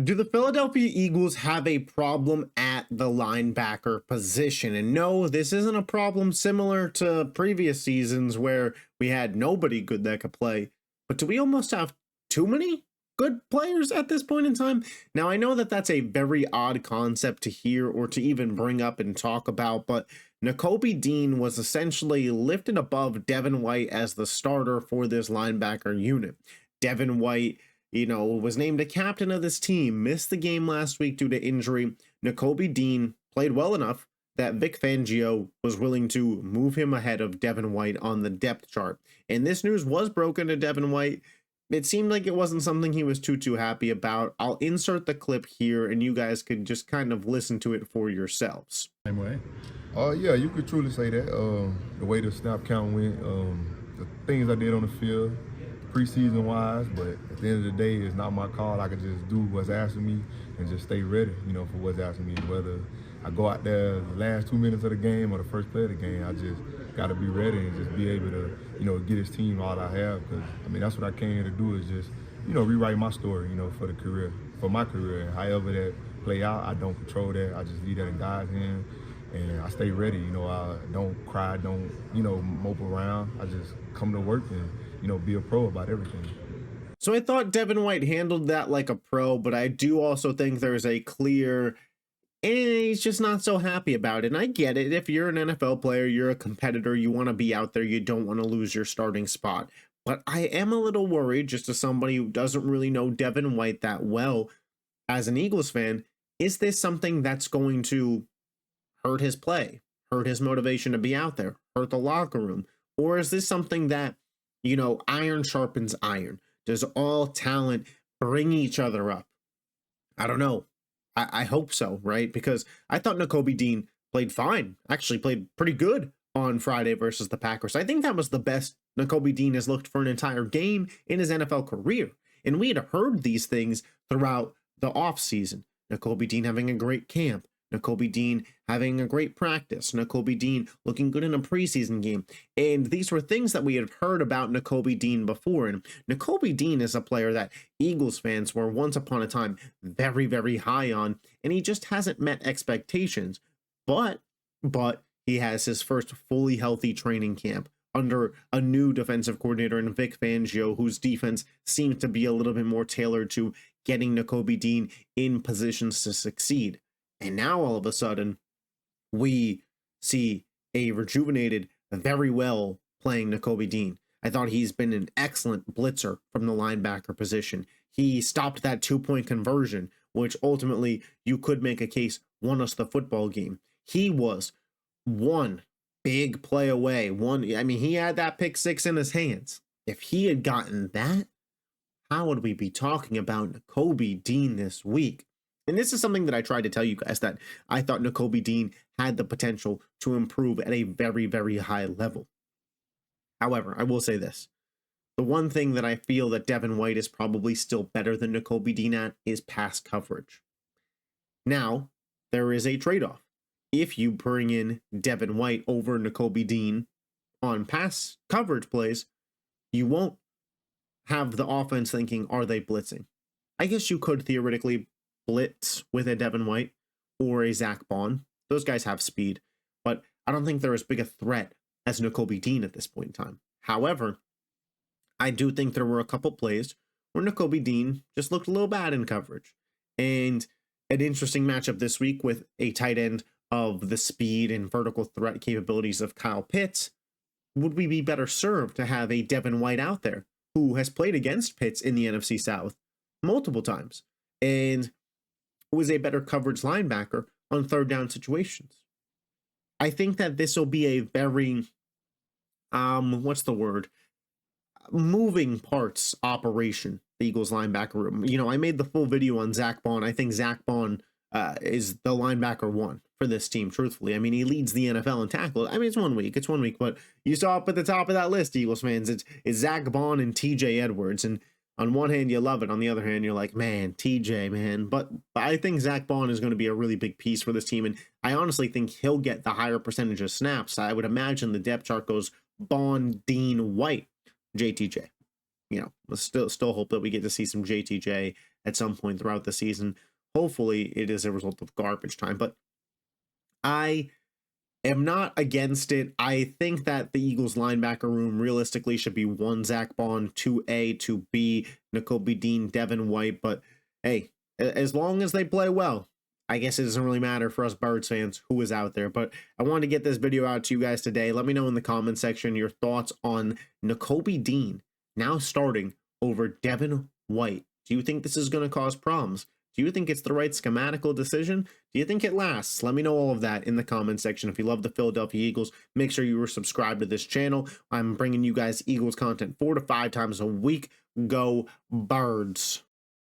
Do the Philadelphia Eagles have a problem at the linebacker position? And no, this isn't a problem similar to previous seasons where we had nobody good that could play. But do we almost have too many good players at this point in time? Now, I know that that's a very odd concept to hear or to even bring up and talk about, but Nakobe Dean was essentially lifted above Devin White as the starter for this linebacker unit. Devin White, was named a captain of this team, missed the game last week due to injury. Nakobe Dean played well enough that Vic Fangio was willing to move him ahead of Devin White on the depth chart. And this news was broken to Devin White. It seemed like it wasn't something he was too happy about. I'll insert the clip here and you guys could just kind of listen to it for yourselves. Same way. Yeah, you could truly say that. The way the snap count went, the things I did on the field, preseason wise, but at the end of the day, it's not my call. I can just do what's asked of me and just stay ready, for what's asked of me. Whether I go out there the last 2 minutes of the game or the first play of the game, I just got to be ready and just be able to, get his team all I have. Because, that's what I came here to do is just, rewrite my story, for the career, for my career. And however that play out, I don't control that. I just leave that in God's hand. And I stay ready, I don't cry, don't, mope around. I just come to work and, be a pro about everything. So I thought Devin White handled that like a pro, but I do also think there's a clear, and he's just not so happy about it. And I get it. If you're an NFL player, you're a competitor, you want to be out there, you don't want to lose your starting spot. But I am a little worried, just as somebody who doesn't really know Devin White that well as an Eagles fan, is this something that's going to hurt his play, hurt his motivation to be out there, hurt the locker room? Or is this something that, iron sharpens iron? Does all talent bring each other up? I don't know. I hope so, right? Because I thought Nakobe Dean played fine, actually played pretty good on Friday versus the Packers. I think that was the best Nakobe Dean has looked for an entire game in his NFL career. And we had heard these things throughout the offseason. Nakobe Dean having a great camp, Nakobe Dean having a great practice, Nakobe Dean looking good in a preseason game. And these were things that we had heard about Nakobe Dean before. And Nakobe Dean is a player that Eagles fans were once upon a time very, very high on, and he just hasn't met expectations. But he has his first fully healthy training camp under a new defensive coordinator in Vic Fangio, whose defense seems to be a little bit more tailored to getting Nakobe Dean in positions to succeed. And now all of a sudden, we see a rejuvenated, very well playing Nakobe Dean. I thought he's been an excellent blitzer from the linebacker position. He stopped that 2-point conversion, which ultimately you could make a case won us the football game. He was one big play away. He had that pick six in his hands. If he had gotten that, how would we be talking about Nakobe Dean this week? And this is something that I tried to tell you guys, that I thought Nakobe Dean had the potential to improve at a very, very high level. However, I will say this. The one thing that I feel that Devin White is probably still better than Nakobe Dean at is pass coverage. Now, there is a trade-off. If you bring in Devin White over Nakobe Dean on pass coverage plays, you won't have the offense thinking, are they blitzing? I guess you could theoretically blitz with a Devin White or a Zach Bond. Those guys have speed, but I don't think they're as big a threat as Nakobe Dean at this point in time. However, I do think there were a couple plays where Nakobe Dean just looked a little bad in coverage. And an interesting matchup this week with a tight end of the speed and vertical threat capabilities of Kyle Pitts. Would we be better served to have a Devin White out there who has played against Pitts in the NFC South multiple times and was a better coverage linebacker on third down situations? I think that this will be a very, moving parts operation, the Eagles linebacker room. I made the full video on Zach Bond. I think Zach Bond is the linebacker one for this team, truthfully. He leads the NFL in tackles. It's 1 week, but you saw up at the top of that list, Eagles fans, it's Zach Bond and TJ Edwards. And on one hand, you love it. On the other hand, you're like, man, TJ, man. But I think Zach Bond is going to be a really big piece for this team. And I honestly think he'll get the higher percentage of snaps. I would imagine the depth chart goes Bond, Dean, White, JTJ. Let's still hope that we get to see some JTJ at some point throughout the season. Hopefully it is a result of garbage time, but I am not against it. I think that the Eagles linebacker room realistically should be 1 Zach Bond, 2A, 2B, Nakobe Dean, Devin White. But hey, as long as they play well, I guess it doesn't really matter for us Birds fans who is out there. But I wanted to get this video out to you guys today. Let me know in the comment section your thoughts on Nakobe Dean now starting over Devin White. Do you think this is going to cause problems? Do you think it's the right schematical decision? Do you think it lasts? Let me know all of that in the comment section. If you love the Philadelphia Eagles, make sure you are subscribed to this channel. I'm bringing you guys Eagles content 4 to 5 times a week. Go Birds.